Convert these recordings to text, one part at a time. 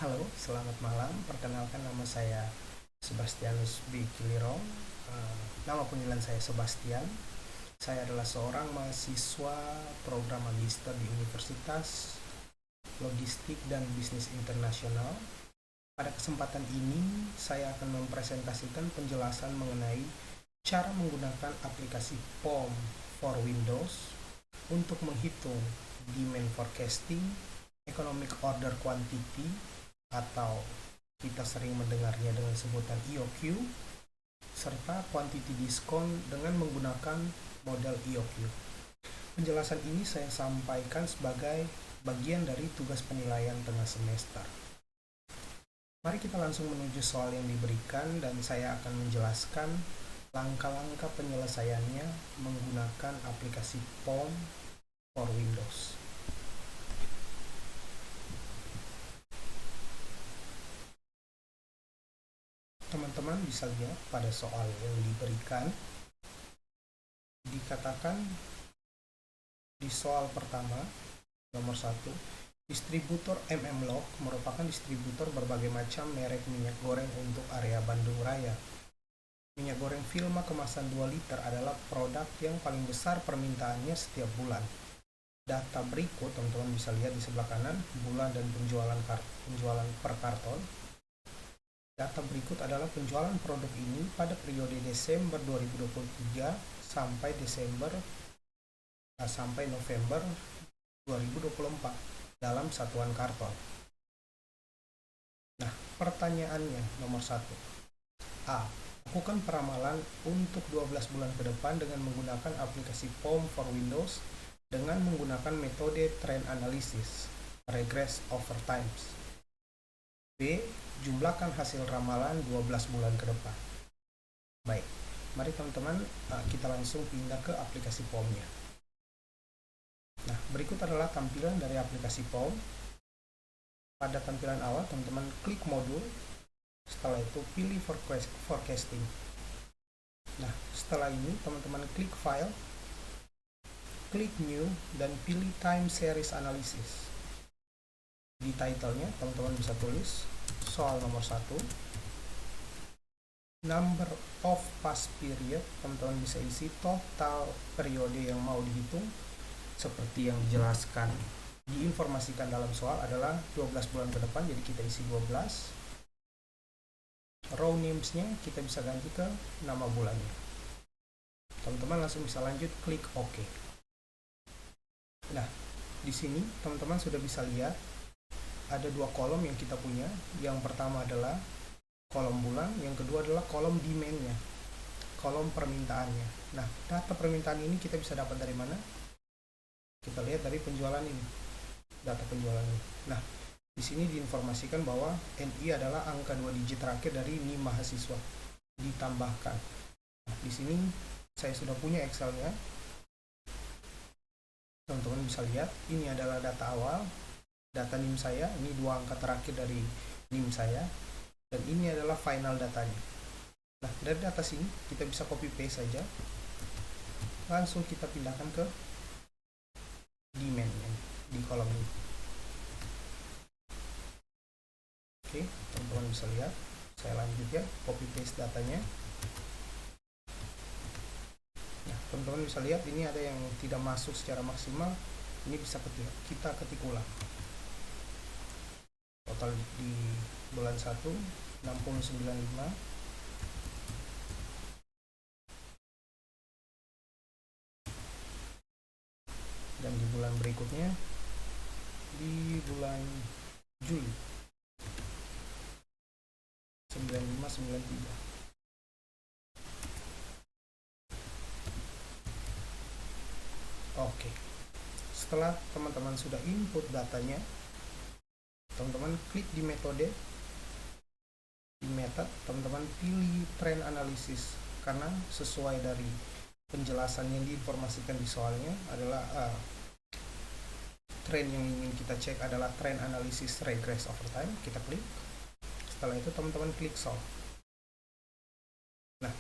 Halo, selamat malam. Perkenalkan nama saya Sebastianus B. Kilirong. Nama panggilan saya Sebastian. Saya adalah seorang mahasiswa program magister di Universitas Logistik dan Bisnis Internasional. Pada kesempatan ini, saya akan mempresentasikan penjelasan mengenai cara menggunakan aplikasi POM for Windows untuk menghitung demand forecasting, economic order quantity, atau kita sering mendengarnya dengan sebutan EOQ, serta quantity diskon dengan menggunakan model EOQ. Penjelasan ini saya sampaikan sebagai bagian dari tugas penilaian tengah semester. Mari kita langsung menuju soal yang diberikan dan saya akan menjelaskan langkah-langkah penyelesaiannya menggunakan aplikasi POM for Windows. Teman-teman bisa lihat pada soal yang diberikan, dikatakan di soal pertama, nomor 1, distributor MMLog merupakan distributor berbagai macam merek minyak goreng untuk area Bandung Raya. Minyak goreng Vilma kemasan 2 liter adalah produk yang paling besar permintaannya setiap bulan. Data berikut, teman-teman bisa lihat di sebelah kanan, bulan dan penjualan per karton. Data berikut adalah penjualan produk ini pada periode Desember 2023 sampai November 2024 dalam satuan karton. Nah, pertanyaannya nomor 1. A. Lakukan peramalan untuk 12 bulan ke depan dengan menggunakan aplikasi POM for Windows dengan menggunakan metode trend analysis, regress over times. B. Jumlahkan hasil ramalan 12 bulan ke depan. Baik, mari teman-teman kita langsung pindah ke aplikasi POM-nya. Nah, berikut adalah tampilan dari aplikasi POM. Pada tampilan awal, teman-teman klik modul, setelah itu pilih forecasting. Nah, setelah ini teman-teman klik file, klik new, dan pilih time series analysis. Di title-nya teman-teman bisa tulis soal nomor 1, number of past period, teman-teman bisa isi total periode yang mau dihitung seperti yang dijelaskan diinformasikan dalam soal adalah 12 bulan ke depan, jadi kita isi 12. Row names-nya kita bisa ganti ke nama bulannya. Teman-teman langsung bisa lanjut klik OK. Nah, di sini teman-teman sudah bisa lihat ada 2 kolom yang kita punya. Yang pertama adalah kolom bulan, yang kedua adalah kolom demand-nya, kolom permintaannya. Nah, data permintaan ini kita bisa dapat dari mana? Kita lihat dari penjualan ini, data penjualan ini. Nah, di sini diinformasikan bahwa NI adalah angka 2 digit terakhir dari NIM mahasiswa ditambahkan. Nah, di sini saya sudah punya Excel-nya. Teman-teman bisa lihat, ini adalah data awal, data NIM saya, ini 2 angka terakhir dari NIM saya, dan ini adalah final datanya. Nah, dari data sini kita bisa copy paste saja, langsung kita pindahkan ke demand di kolom ini. Oke, teman-teman bisa lihat, saya lanjut ya, copy paste datanya. Nah, teman-teman bisa lihat ini ada yang tidak masuk secara maksimal, ini bisa kita ketik ulang. Total di bulan 1 6095, dan di bulan berikutnya di bulan Juli 9593. Oke, setelah teman-teman sudah input datanya, teman-teman klik di metode, di method teman-teman pilih trend analysis, karena sesuai dari penjelasan yang diinformasikan di soalnya adalah trend yang ingin kita cek adalah trend analysis regress over time. Kita klik, setelah itu teman-teman klik solve. Nah,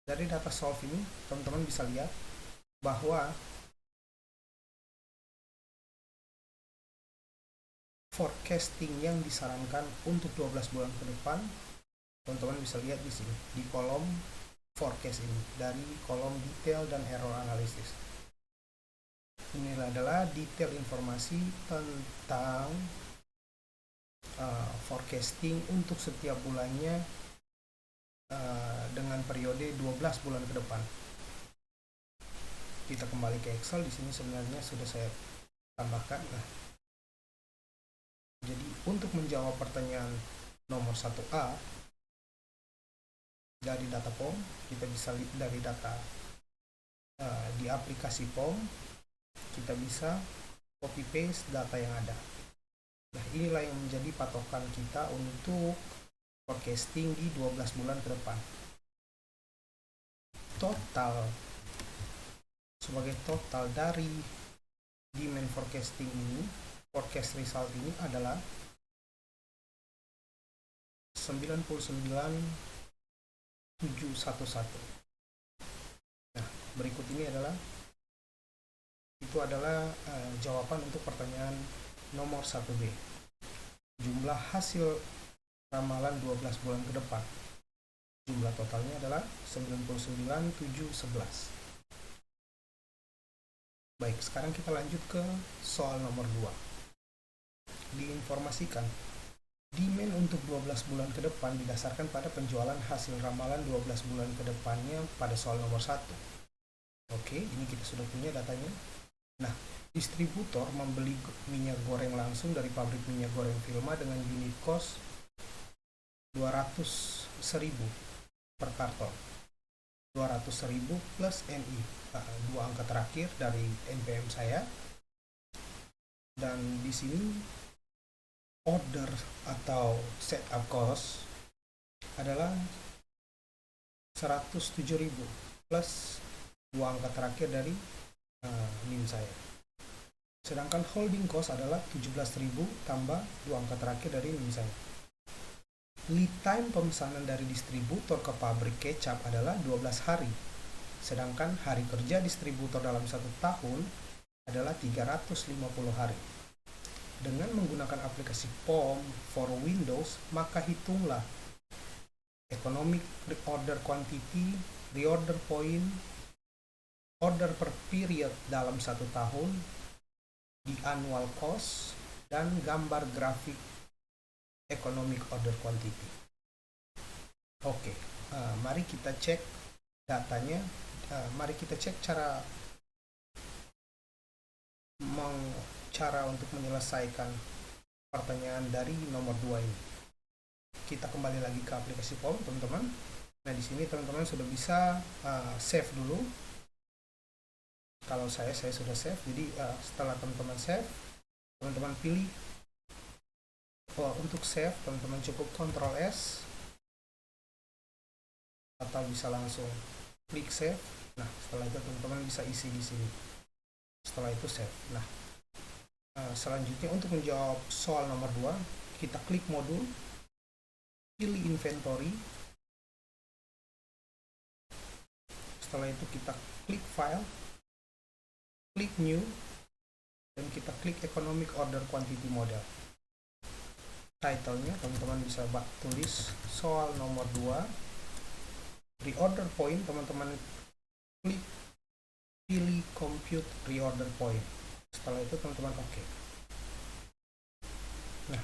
dari data solve ini teman-teman bisa lihat bahwa forecasting yang disarankan untuk 12 bulan ke depan. Teman-teman bisa lihat di sini di kolom forecast ini dari kolom detail dan error analysis. Ini adalah detail informasi tentang forecasting untuk setiap bulannya dengan periode 12 bulan ke depan. Kita kembali ke Excel. Di sini sebenarnya sudah saya tambahkan. Nah, jadi untuk menjawab pertanyaan nomor 1A dari data POM, kita bisa lihat dari data di aplikasi POM, kita bisa copy paste data yang ada. Nah, inilah yang menjadi patokan kita untuk forecasting di 12 bulan ke depan. Sebagai total dari demand forecasting ini, forecast result ini adalah 99,711. Nah, berikut ini adalah jawaban untuk pertanyaan nomor 1B. Jumlah hasil ramalan 12 bulan ke depan. Jumlah totalnya adalah 99,711. Baik, sekarang kita lanjut ke soal nomor 2. Diinformasikan, demand untuk 12 bulan ke depan didasarkan pada penjualan hasil ramalan 12 bulan ke depannya pada soal nomor 1. Oke, ini kita sudah punya datanya. Nah, distributor membeli minyak goreng langsung dari pabrik minyak goreng Vilma dengan unit cost 200.000 per karton. 200.000 plus NI, dua angka terakhir dari NPM saya. Dan di sini order atau setup cost adalah 107.000 plus dua angka terakhir dari NIM saya. Sedangkan holding cost adalah 17.000 tambah dua angka terakhir dari NIM saya. Lead time pemesanan dari distributor ke pabrik kecap adalah 12 hari. Sedangkan hari kerja distributor dalam 1 tahun adalah 350 hari. Dengan menggunakan aplikasi POM for Windows, maka hitunglah economic reorder quantity, reorder point, order per period dalam 1 tahun, di annual cost, dan gambar grafik economic order quantity. Oke, mari kita cek datanya. Mari kita cek cara untuk menyelesaikan pertanyaan dari nomor 2 ini. Kita kembali lagi ke aplikasi POM, teman-teman. Nah, di sini teman-teman sudah bisa save dulu. Kalau saya sudah save. Jadi setelah teman-teman save, teman-teman pilih untuk save, teman-teman cukup Ctrl S atau bisa langsung klik save. Nah, setelah itu teman-teman bisa isi di sini. Setelah itu save. Nah, selanjutnya untuk menjawab soal nomor 2, kita klik modul, pilih inventory. Setelah itu kita klik file, klik new, dan kita klik economic order quantity model. Title-nya teman-teman bisa tulis soal nomor 2. Reorder point, teman-teman klik pilih compute reorder point. Setelah itu teman-teman oke. Nah,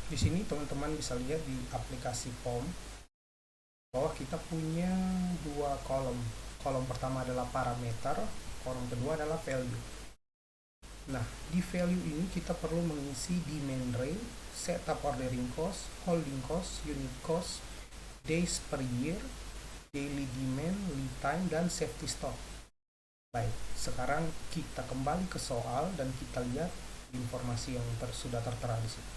di sini teman-teman bisa lihat di aplikasi POM bahwa kita punya 2 kolom. Kolom pertama adalah parameter, kolom kedua adalah value. Nah, di value ini kita perlu mengisi demand rate, setup ordering cost, holding cost, unit cost, days per year, daily demand, lead time, dan safety stock. Baik, sekarang kita kembali ke soal dan kita lihat informasi yang sudah tertera di sini.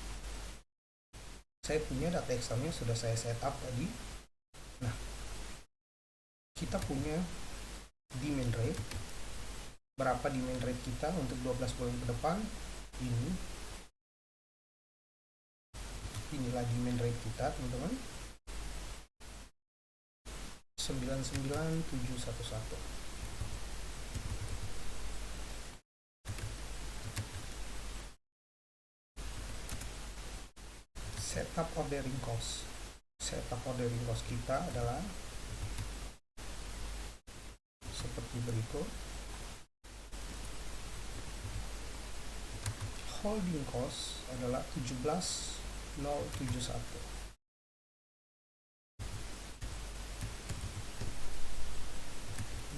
Saya punya data Excel-nya sudah saya setup tadi. Nah, kita punya demand rate. Berapa demand rate kita untuk 12 bulan ke depan? Inilah demand rate kita, teman-teman. 99,711. setup ordering cost. Setup ordering cost kita adalah seperti berikut. Holding cost adalah 17.071.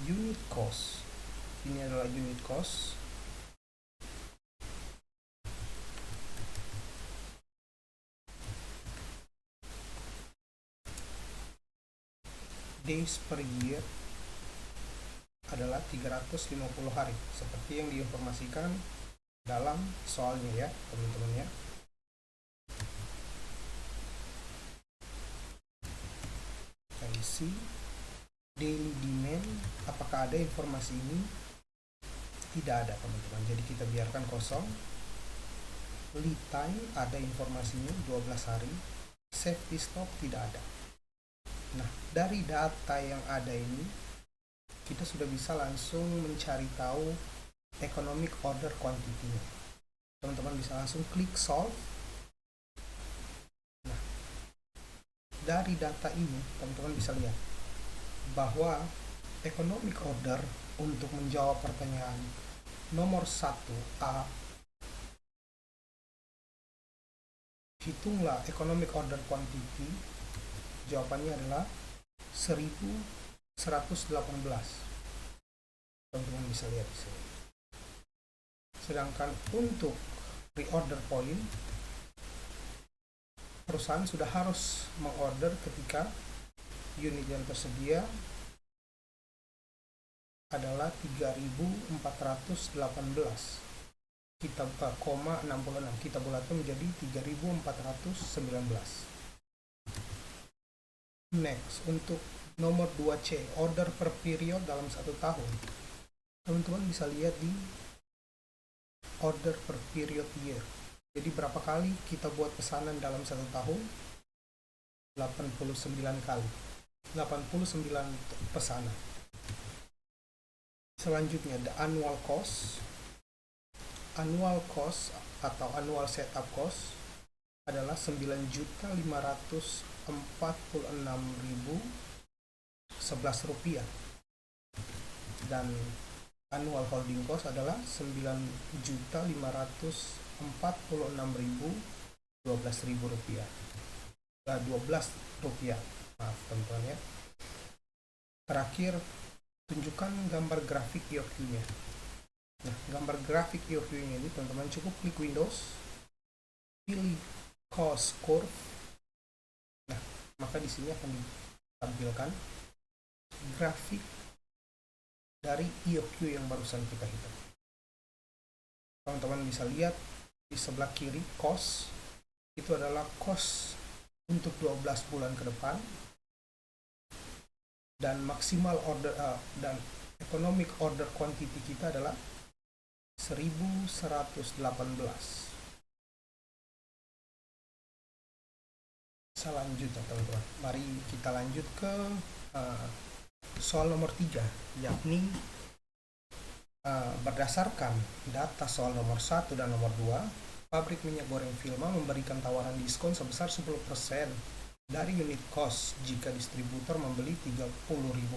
Unit cost, ini adalah unit cost. Days per year adalah 350 hari, seperti yang diinformasikan dalam soalnya ya teman-teman ya. Kita isi daily demand, apakah ada informasi ini? Tidak ada teman-teman, jadi kita biarkan kosong. Lead time ada informasinya 12 hari. Safety stock tidak ada. Nah, dari data yang ada ini kita sudah bisa langsung mencari tahu economic order quantity-nya. Teman-teman bisa langsung klik solve. Nah, dari data ini teman-teman bisa lihat bahwa economic order untuk menjawab pertanyaan nomor 1A, hitunglah economic order quantity, jawabannya adalah 1118. Teman-teman bisa lihat di sini. Sedangkan untuk reorder point, perusahaan sudah harus mengorder ketika unit yang tersedia adalah 3.418. Kita 66, kita bulatkan menjadi 3.419. Next, untuk nomor 2C, order per period dalam 1 tahun. Teman-teman bisa lihat di order per period year. Jadi berapa kali kita buat pesanan dalam 1 tahun? 89 kali. 89 pesanan. Selanjutnya, the annual cost. Annual cost atau annual setup cost adalah 9.546.011 rupiah, dan annual holding cost adalah 9.546.012 rupiah. 12 rupiah, maaf teman-teman ya. Terakhir, tunjukkan gambar grafik EOQ-nya. Nah, gambar grafik EOQ-nya ini teman-teman cukup klik Windows, pilih cost curve. Nah, maka di sini akan ditampilkan grafik dari EOQ yang barusan kita hitung. Teman-teman bisa lihat di sebelah kiri cost itu adalah cost untuk 12 bulan ke depan, dan maksimal order dan economic order quantity kita adalah 1118. Selanjutnya teman-teman, mari kita lanjut ke soal nomor 3, yakni berdasarkan data soal nomor 1 dan nomor 2, pabrik minyak goreng Vilma memberikan tawaran diskon sebesar 10% dari unit cost jika distributor membeli 30.000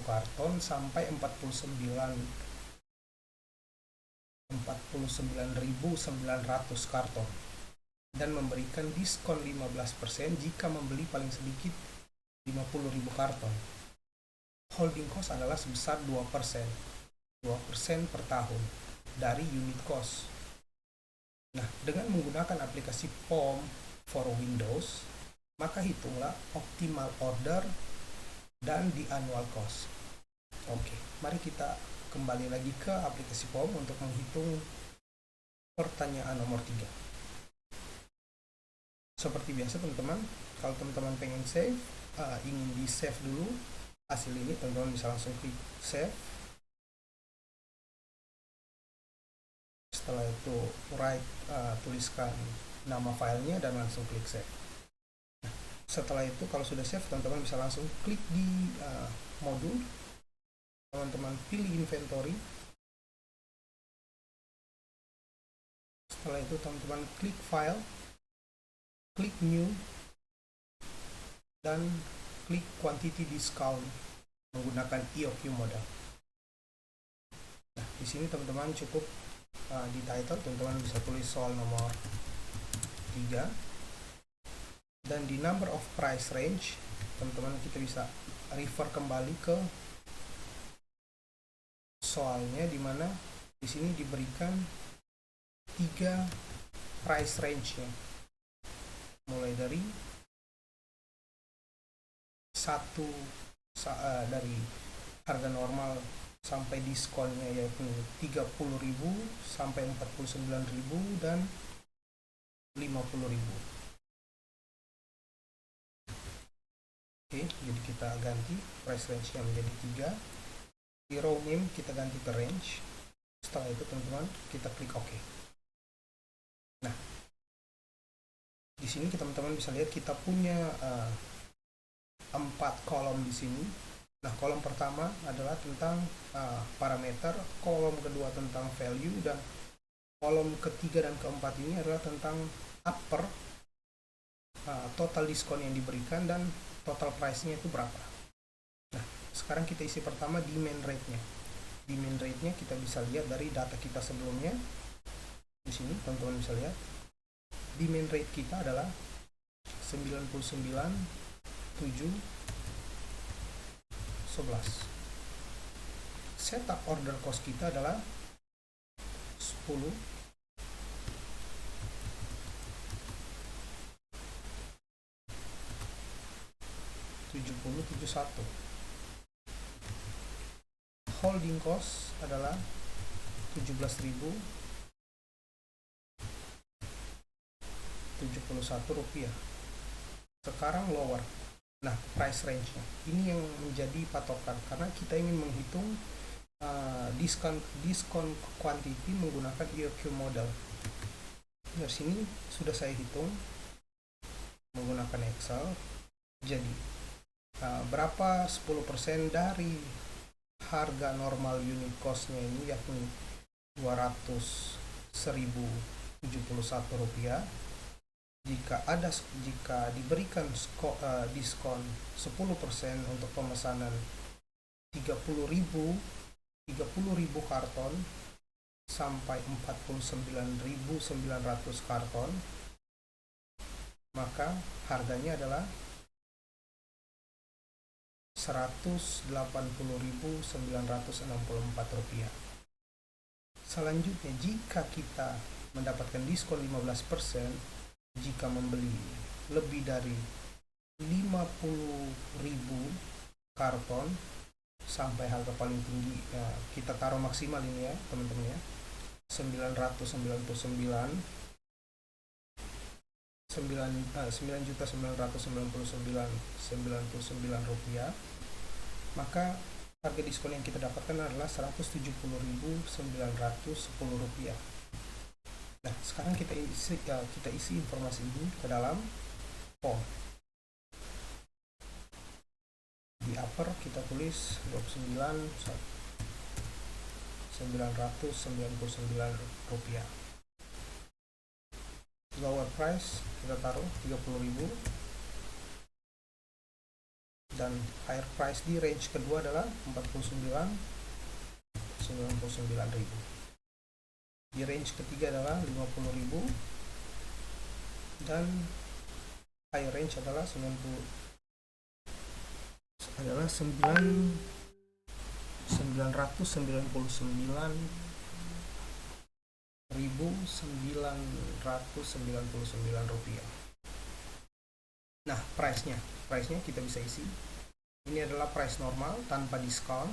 karton sampai 49.900 karton, dan memberikan diskon 15% jika membeli paling sedikit 50.000 karton. Holding cost adalah sebesar 2%. 2% per tahun dari unit cost. Nah, dengan menggunakan aplikasi POM for Windows, maka hitunglah optimal order dan di annual cost. Oke, mari kita kembali lagi ke aplikasi POM untuk menghitung pertanyaan nomor 3. Seperti biasa teman-teman, kalau teman-teman pengen save, ingin di save dulu hasil ini, teman-teman bisa langsung klik save. Setelah itu tuliskan nama filenya dan langsung klik save. Nah, setelah itu kalau sudah save, teman-teman bisa langsung klik di modul, teman-teman pilih inventory. Setelah itu teman-teman klik file, klik new, dan klik quantity discount menggunakan EOQ model. Nah, di sini teman-teman cukup di title teman-teman bisa tulis soal nomor 3, dan di number of price range teman-teman kita bisa refer kembali ke soalnya, dimana di sini diberikan 3 price range-nya, mulai dari dari harga normal sampai diskonnya, yaitu 30.000 sampai 49.000 dan 50.000. Oke, jadi kita ganti price range-nya menjadi 3. Di row name kita ganti ke range. Setelah itu teman-teman kita klik OK. Nah, di sini teman-teman bisa lihat kita punya 4 kolom di sini. Nah, kolom pertama adalah tentang parameter, kolom kedua tentang value, dan kolom ketiga dan keempat ini adalah tentang upper, total diskon yang diberikan dan total price-nya itu berapa. Nah, sekarang kita isi pertama demand rate-nya. Demand rate-nya kita bisa lihat dari data kita sebelumnya. Di sini teman-teman bisa lihat demand rate kita adalah 99.711. Setup order cost kita adalah 10. Holding cost adalah 17.071 rupiah. Sekarang lower. Nah, price range-nya ini yang menjadi patokan karena kita ingin menghitung diskon quantity menggunakan EOQ model. Di sini sudah saya hitung menggunakan Excel. Jadi berapa 10% dari harga normal unit cost-nya ini, yakni 200.071 rupiah. Jika diberikan diskon 10% untuk pemesanan 30.000 karton sampai 49.900 karton, maka harganya adalah 180.964 rupiah. Selanjutnya, jika kita mendapatkan diskon 15%, jika membeli lebih dari 50.000 karton sampai harga paling tinggi, kita taruh maksimal ini ya teman-teman ya, 9.999.99 rupiah, maka harga diskon yang kita dapatkan adalah 170.910 rupiah. Nah, sekarang kita isi informasi ini ke dalam form. Di upper kita tulis 29.999 rupiah. Lower price kita taruh 30.000, dan higher price di range kedua adalah 49.99.000. Di range ketiga adalah 50.000, dan high range adalah 999.999 rupiah. Nah, price-nya kita bisa isi. Ini adalah price normal tanpa diskon,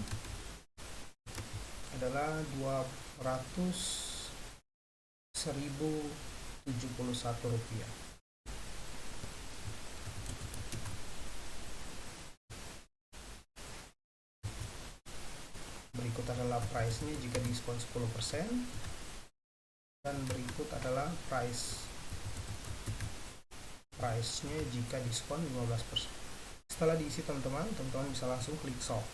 adalah 200.071 rupiah. Berikut adalah price-nya jika diskon 10%, dan berikut adalah price-nya jika diskon 15%. Setelah diisi teman-teman bisa langsung klik solve.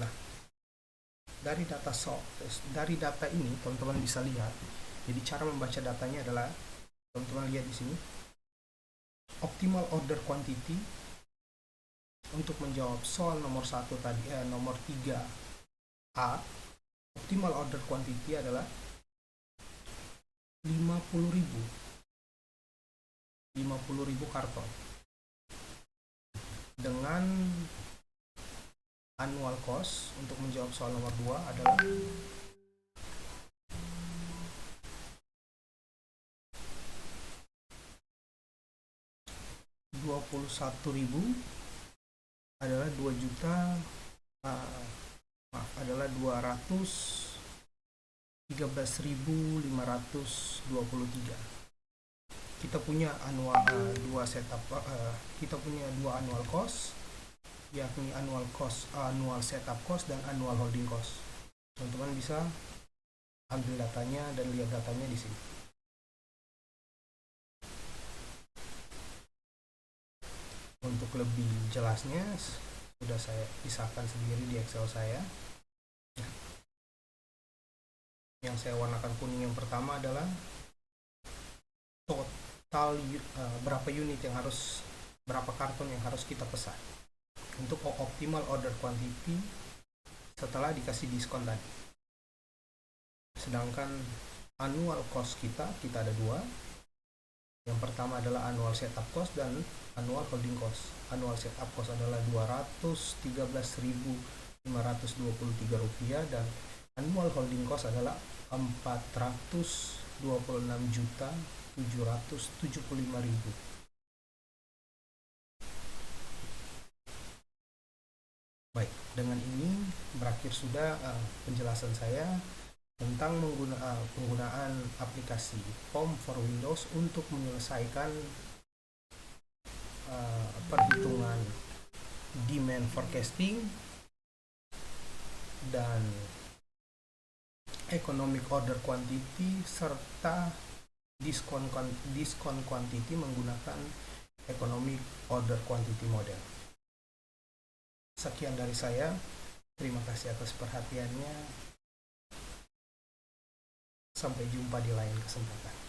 Nah, dari data ini teman-teman bisa lihat. Jadi cara membaca datanya adalah teman-teman lihat di sini. optimal order quantity untuk menjawab soal nomor 1 tadi, nomor 3A. Optimal order quantity adalah 50.000 karton dengan annual cost untuk menjawab soal nomor 2 adalah 21.000 adalah 2 juta adalah 213.523. Kita punya dua setup, kita punya dua annual cost, yakni annual setup cost dan annual holding cost. Teman-teman bisa ambil datanya dan lihat datanya di sini. Untuk lebih jelasnya sudah saya pisahkan sendiri di Excel saya. Yang saya warnakan kuning yang pertama adalah total berapa unit yang harus, berapa karton yang harus kita pesan untuk optimal order quantity setelah dikasih diskon tadi. Sedangkan annual cost kita ada dua. Yang pertama adalah annual setup cost dan annual holding cost. Annual setup cost adalah Rp213.523 dan annual holding cost adalah Rp426.775.000. Baik, dengan ini berakhir sudah penjelasan saya tentang penggunaan aplikasi POM for Windows untuk menyelesaikan perhitungan demand forecasting dan economic order quantity serta diskon quantity menggunakan economic order quantity model. Sekian dari saya. Terima kasih atas perhatiannya. Sampai jumpa di lain kesempatan.